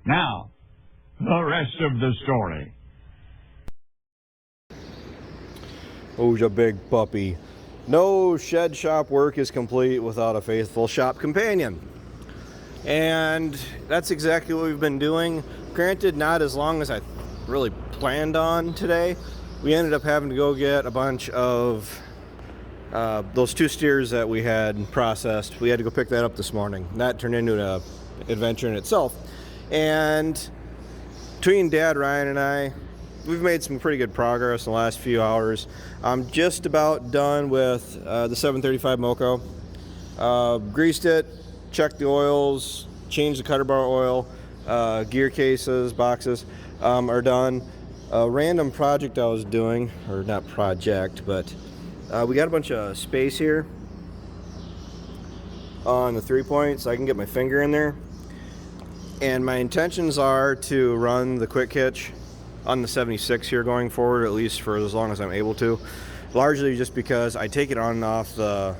Now, the rest of the story. Who's a big puppy? No shed shop work is complete without a faithful shop companion. And that's exactly what we've been doing. Granted, not as long as I really planned on today. We ended up having to go get a bunch of those 2 steers that we had processed. We had to go pick that up this morning. That turned into an adventure in itself. And between Dad, Ryan, and I, we've made some pretty good progress in the last few hours. I'm just about done with the 735 Moco. Greased it, checked the oils, changed the cutter bar oil, gear cases, boxes are done. A random project I was doing, or not project, but we got a bunch of space here on the 3-point, so I can get my finger in there. And my intentions are to run the quick hitch on the 76 here going forward, at least for as long as I'm able to. Largely just because I take it on and off the...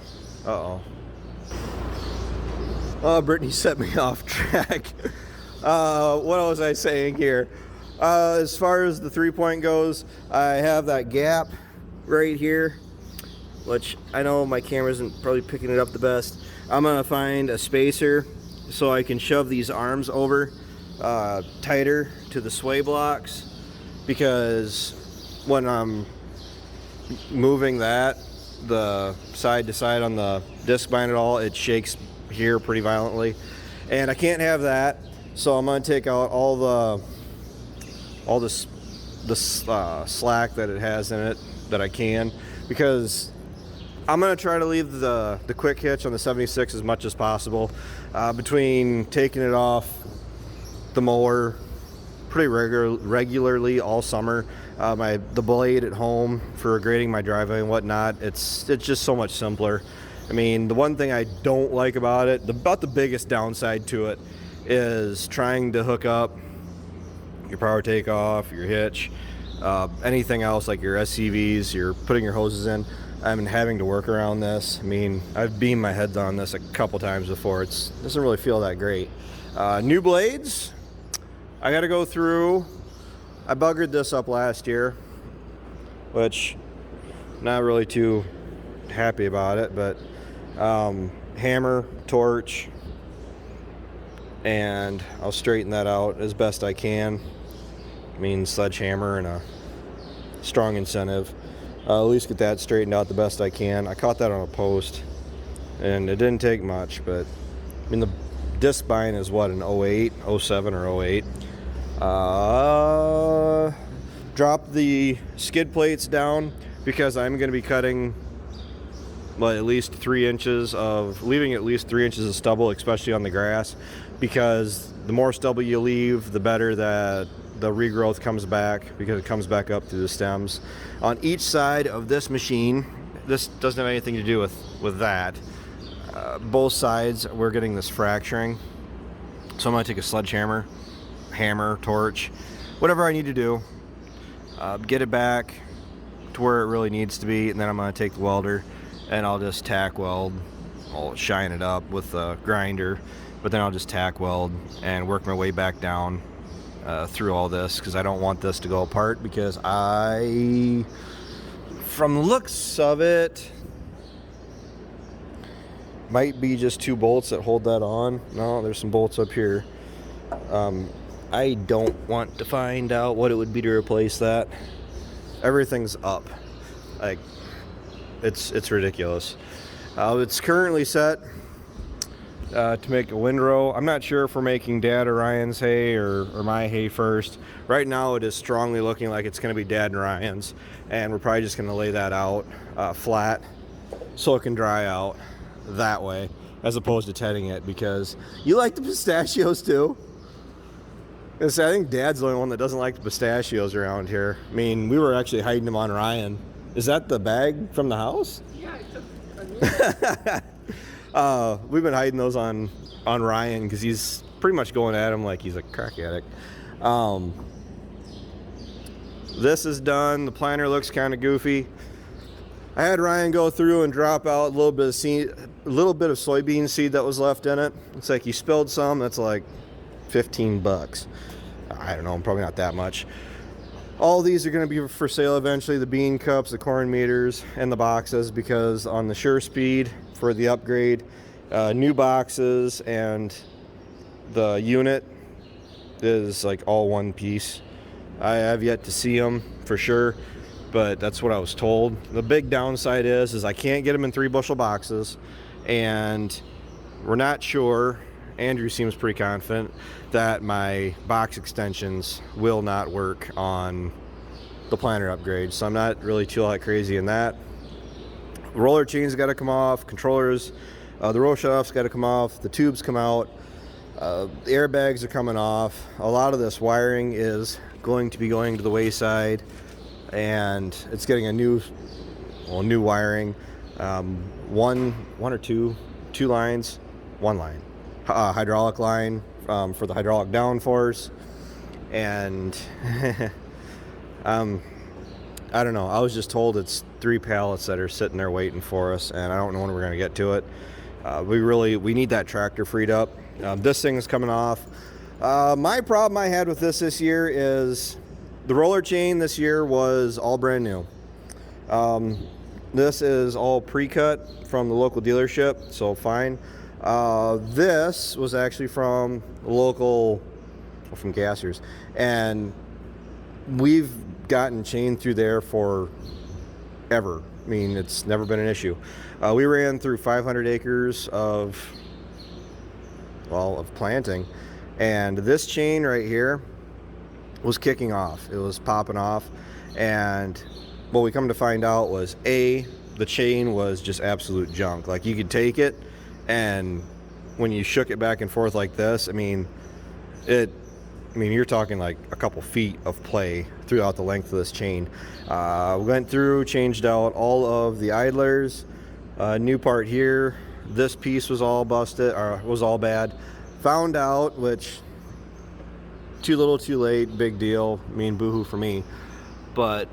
Brittany set me off track. What was I saying here? As far as the 3-point goes, I have that gap right here, which I know my camera isn't probably picking it up the best. I'm gonna find a spacer so I can shove these arms over tighter to the sway blocks, because when I'm moving that, the side to side on the disc bind at all, it shakes here pretty violently, and I can't have that. So I'm gonna take out all the slack that it has in it that I can, because I'm gonna try to leave the quick hitch on the 76 as much as possible. Between taking it off the mower pretty regularly all summer, the blade at home for grading my driveway and whatnot, it's just so much simpler. I mean, the one thing I don't like about it, about the biggest downside to it, is trying to hook up your power takeoff, your hitch, anything else like your SCVs, you're putting your hoses in. I'm having to work around this. I mean, I've beamed my head on this a couple times before. It doesn't really feel that great. New blades, I gotta go through. I buggered this up last year, which not really too happy about it, but hammer, torch, and I'll straighten that out as best I can. I mean, sledgehammer and a strong incentive. At least get that straightened out the best I can. I caught that on a post, and it didn't take much, but I mean, the disc bind is what, an 08, 07 or 08. Drop the skid plates down because I'm going to be cutting at least 3 inches of, leaving at least 3 inches of stubble, especially on the grass, because the more stubble you leave, the better that the regrowth comes back, because it comes back up through the stems. On each side of this machine, this doesn't have anything to do with that. Both sides, we're getting this fracturing. So I'm gonna take a sledgehammer, hammer, torch, whatever I need to do, get it back to where it really needs to be, and then I'm gonna take the welder and I'll just tack weld. I'll shine it up with a grinder, but then I'll just tack weld and work my way back down through all this, because I don't want this to go apart, because from the looks of it, might be just 2 bolts that hold that on. No, there's some bolts up here. I don't want to find out what it would be to replace that. Everything's up. Like, it's ridiculous. It's currently set to make a windrow. I'm not sure if we're making Dad or Ryan's hay or my hay first. Right now it is strongly looking like it's going to be Dad and Ryan's, and we're probably just going to lay that out flat so it can dry out that way, as opposed to tedding it, because you like the pistachios too. I think Dad's the only one that doesn't like the pistachios around here. I mean, we were actually hiding them on Ryan. Is that the bag from the house? Yeah, I took we've been hiding those on Ryan, because he's pretty much going at him like he's a crack addict. This is done. The planter looks kind of goofy. I had Ryan go through and drop out a little bit of soybean seed that was left in it. It's like he spilled some that's like 15 bucks. I don't know, probably not that much. All these are going to be for sale eventually, the bean cups, the corn meters, and the boxes, because on the Sure Speed for the upgrade, new boxes and the unit is like all one piece. I have yet to see them for sure, but that's what I was told. The big downside is I can't get them in 3 bushel boxes, and we're not sure. Andrew seems pretty confident that my box extensions will not work on the planter upgrade, so I'm not really too crazy in that. The roller chains got to come off, controllers, the roll shutoffs got to come off, the tubes come out, the airbags are coming off. A lot of this wiring is going to be going to the wayside, and it's getting a new wiring, one or two lines, one line. Hydraulic line for the hydraulic downforce, and I don't know. I was just told it's 3 pallets that are sitting there waiting for us, and I don't know when we're going to get to it. We need that tractor freed up. This thing is coming off. My problem I had with this year is the roller chain this year was all brand new. This is all pre-cut from the local dealership, so fine. This was actually from Gassers, and we've gotten chain through there for ever. I mean, it's never been an issue. We ran through 500 acres of planting, and this chain right here was kicking off. It was popping off, and what we come to find out was the chain was just absolute junk. Like, you could take it, and when you shook it back and forth like this, you're talking like a couple feet of play throughout the length of this chain. We went through, changed out all of the idlers, new part here. This piece was all busted, or was all bad. Found out, which too little too late, big deal. Boohoo for me. But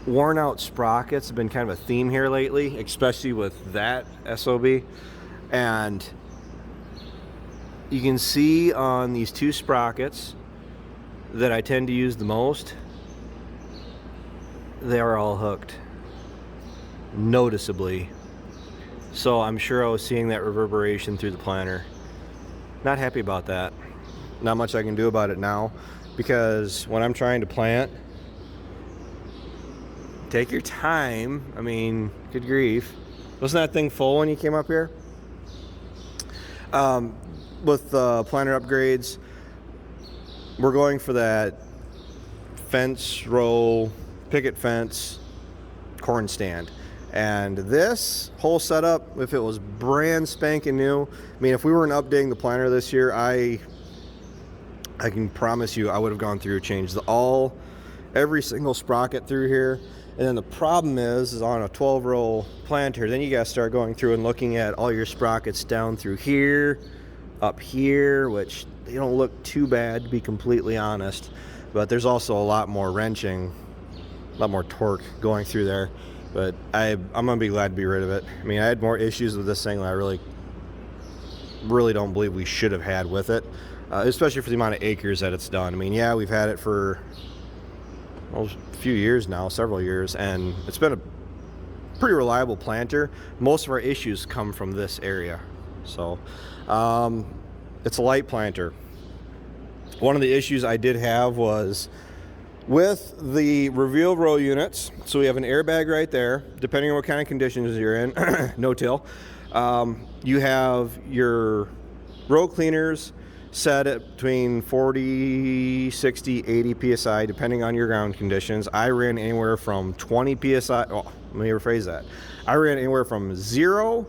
worn out sprockets have been kind of a theme here lately, especially with that SOB. And you can see on these 2 sprockets that I tend to use the most, they are all hooked noticeably. So I'm sure I was seeing that reverberation through the planter. Not happy about that. Not much I can do about it now, because when I'm trying to plant, take your time. Good grief. Wasn't that thing full when you came up here? With planter upgrades, we're going for that fence row, picket fence, corn stand. And this whole setup, if it was brand spanking new, if we weren't updating the planter this year, I can promise you I would have gone through, changed every single sprocket through here. And then the problem is on a 12-row planter, then you got to start going through and looking at all your sprockets down through here, up here, which they don't look too bad, to be completely honest. But there's also a lot more wrenching, a lot more torque going through there. But I'm going to be glad to be rid of it. I had more issues with this thing than I really don't believe we should have had with it, especially for the amount of acres that it's done. Yeah, we've had it for a few years now, several years, and it's been a pretty reliable planter. Most of our issues come from this area. So it's a light planter. One of the issues I did have was with the reveal row units. So we have an airbag right there, depending on what kind of conditions you're in, no-till. You have your row cleaners set at between 40, 60, 80 psi, depending on your ground conditions. I ran anywhere from 20 psi. Oh, let me rephrase that. I ran anywhere from 0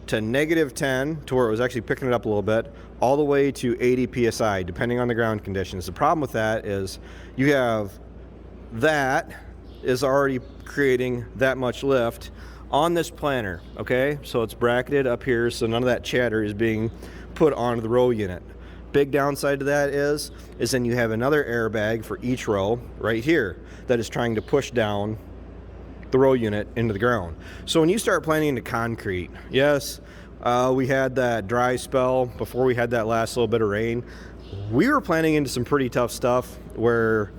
to -10, to where it was actually picking it up a little bit, all the way to 80 psi, depending on the ground conditions. The problem with that is you have that is already creating that much lift on this planter. Okay, so it's bracketed up here, so none of that chatter is being put onto the row unit. Big downside to that is then you have another airbag for each row right here that is trying to push down the row unit into the ground. So when you start planting into concrete, yes, We had that dry spell before we had that last little bit of rain. We were planning into some pretty tough stuff where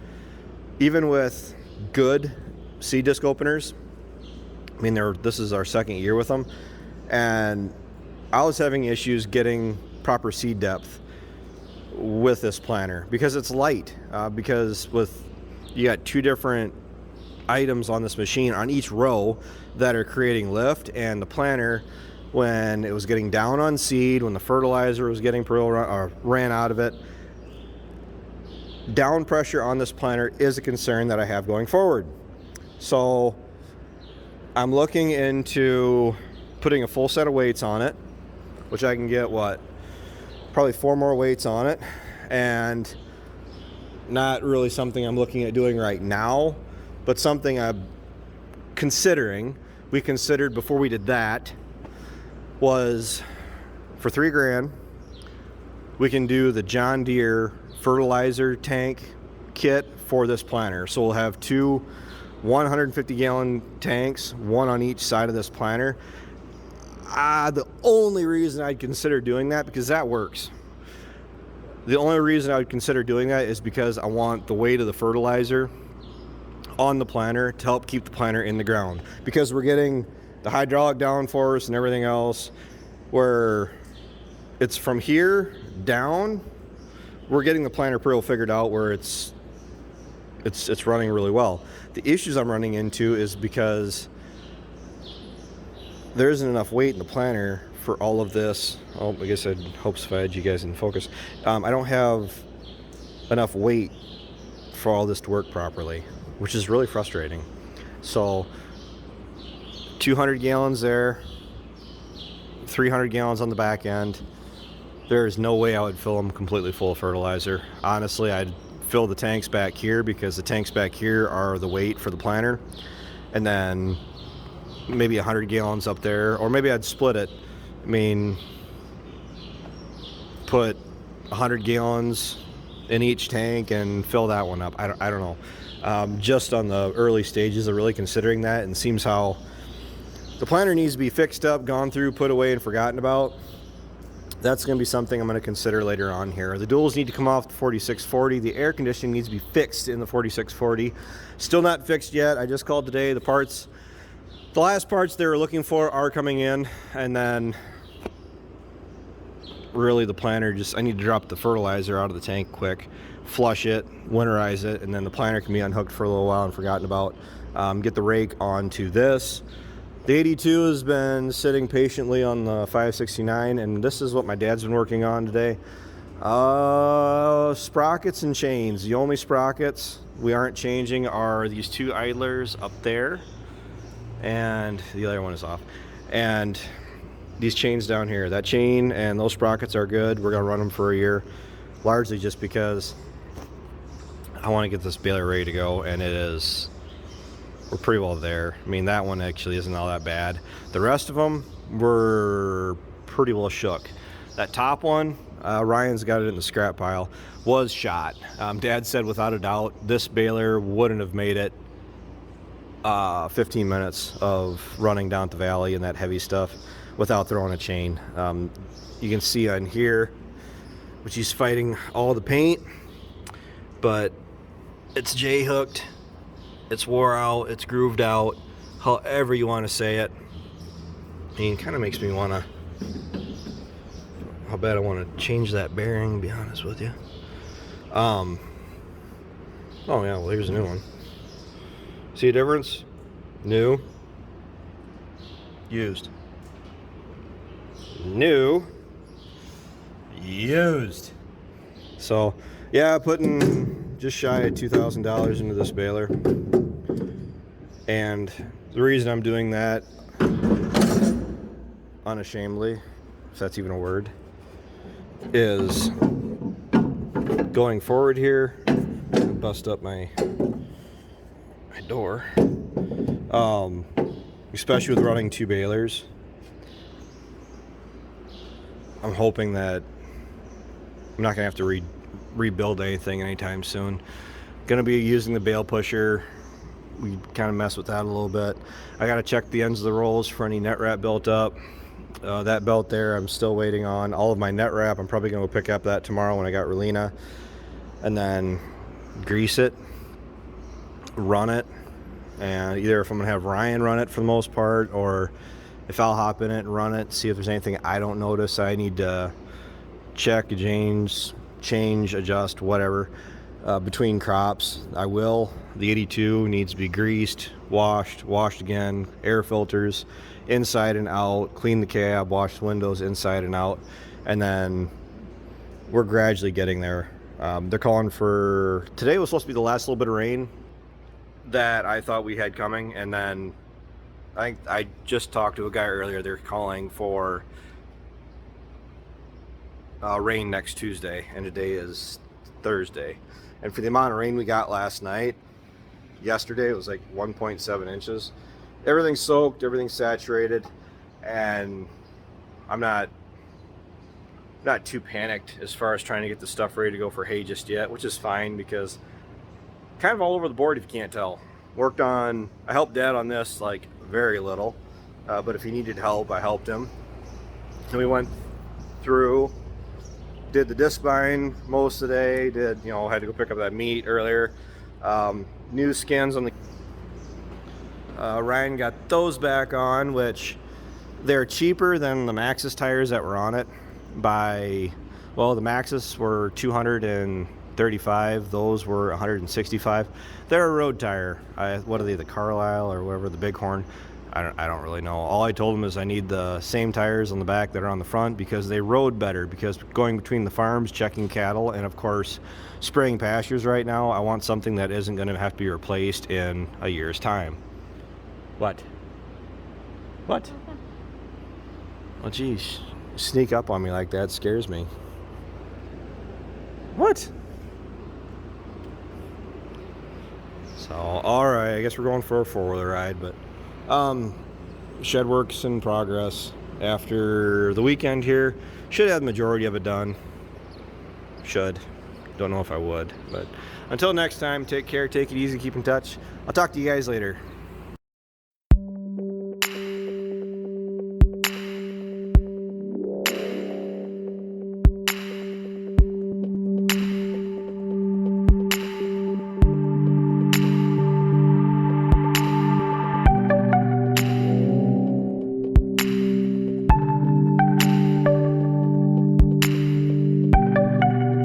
even with good seed disc openers, I mean, this is our second year with them, and I was having issues getting proper seed depth with this planter because it's light, because you got two different items on this machine on each row that are creating lift, and the planter, when it was getting down on seed, when the fertilizer was getting ran out of it, down pressure on this planter is a concern that I have going forward. So I'm looking into putting a full set of weights on it, which I can get probably 4 more weights on it, and not really something I'm looking at doing right now, but something I'm considering. We considered before we did that was for $3,000 we can do the John Deere fertilizer tank kit for this planter. So we'll have 2 150-gallon tanks, one on each side of this planter. The only reason I'd consider doing that, because that works. The only reason I would consider doing that is because I want the weight of the fertilizer on the planter to help keep the planter in the ground, because we're getting the hydraulic downforce and everything else where it's from here down. We're getting the planter pretty figured out where it's running really well. The issues I'm running into is because there isn't enough weight in the planter for all of this. Oh, I guess I'd hopes if I had you guys in focus. I don't have enough weight for all this to work properly, which is really frustrating. So 200 gallons there, 300 gallons on the back end. There is no way I would fill them completely full of fertilizer. Honestly, I'd fill the tanks back here, because the tanks back here are the weight for the planter, and then maybe 100 gallons up there, or maybe I'd split it. I mean, put 100 gallons in each tank and fill that one up. I don't know. Just on the early stages of really considering that, and seems how the planter needs to be fixed up, gone through, put away, and forgotten about. That's going to be something I'm going to consider later on here. The duals need to come off the 4640. The air conditioning needs to be fixed in the 4640. Still not fixed yet. I just called today. The last parts they were looking for are coming in, and then really the planter, I need to drop the fertilizer out of the tank quick, flush it, winterize it, and then the planter can be unhooked for a little while and forgotten about. Get the rake onto this. The 82 has been sitting patiently on the 569, and this is what my dad's been working on today. Sprockets and chains. The only sprockets we aren't changing are these 2 idlers up there, and the other one is off. And these chains down here, that chain and those sprockets are good. We're gonna run them for a year, largely just because I want to get this baler ready to go, and we're pretty well there. I mean, that one actually isn't all that bad. The rest of them were pretty well shook. That top one, Ryan's got it in the scrap pile, was shot. Dad said without a doubt this baler wouldn't have made it 15 minutes of running down the valley and that heavy stuff without throwing a chain. You can see on here, which he's fighting all the paint, but it's J-hooked. It's wore out, it's grooved out, however you want to say it. I mean, it kind of makes me want to, how bad I want to change that bearing, to be honest with you. Oh yeah, well here's a new one. See a difference? New. Used. New. Used. So, yeah, putting just shy of $2,000 into this baler. And the reason I'm doing that, unashamedly, if that's even a word, is going forward here. Bust up my door. Especially with running 2 balers, I'm hoping that I'm not gonna have to rebuild anything anytime soon. Gonna be using the bale pusher. We kind of mess with that a little bit. I gotta check the ends of the rolls for any net wrap built up. That belt there, I'm still waiting on. All of my net wrap, I'm probably going to pick up that tomorrow when I got Relina. And then grease it, run it, and either if I'm going to have Ryan run it for the most part, or if I'll hop in it and run it, see if there's anything I don't notice I need to check, change, adjust, whatever. Between crops, I will. The 82 needs to be greased, washed again, air filters, inside and out, clean the cab, wash the windows inside and out, and then we're gradually getting there. They're calling for, today was supposed to be the last little bit of rain that I thought we had coming, and then I just talked to a guy earlier, they're calling for rain next Tuesday, and today is Thursday. And for the amount of rain we got last night, yesterday it was like 1.7 inches. Everything's soaked, everything's saturated, and I'm not too panicked as far as trying to get the stuff ready to go for hay just yet, which is fine because kind of all over the board if you can't tell. I helped Dad on this like very little, but if he needed help, I helped him. And we went through, did the disc bind most of the day, had to go pick up that meat earlier. New skins on the Ryan got those back on, which they're cheaper than the Maxxis tires that were on it by, well, the Maxxis were $235, those were $165. They're a road tire. What are they, the Carlisle or whatever, the Bighorn? I don't really know. All I told him is I need the same tires on the back that are on the front because they rode better, because going between the farms, checking cattle, and of course spraying pastures right now, I want something that isn't going to have to be replaced in a year's time. What? Oh geez, sneak up on me like that scares me. What? So, alright, I guess we're going for a four-wheeler ride, but shed work's in progress. After the weekend here, should have the majority of it done. Don't know if I would, but until next time, take care, take it easy, keep in touch. I'll talk to you guys later.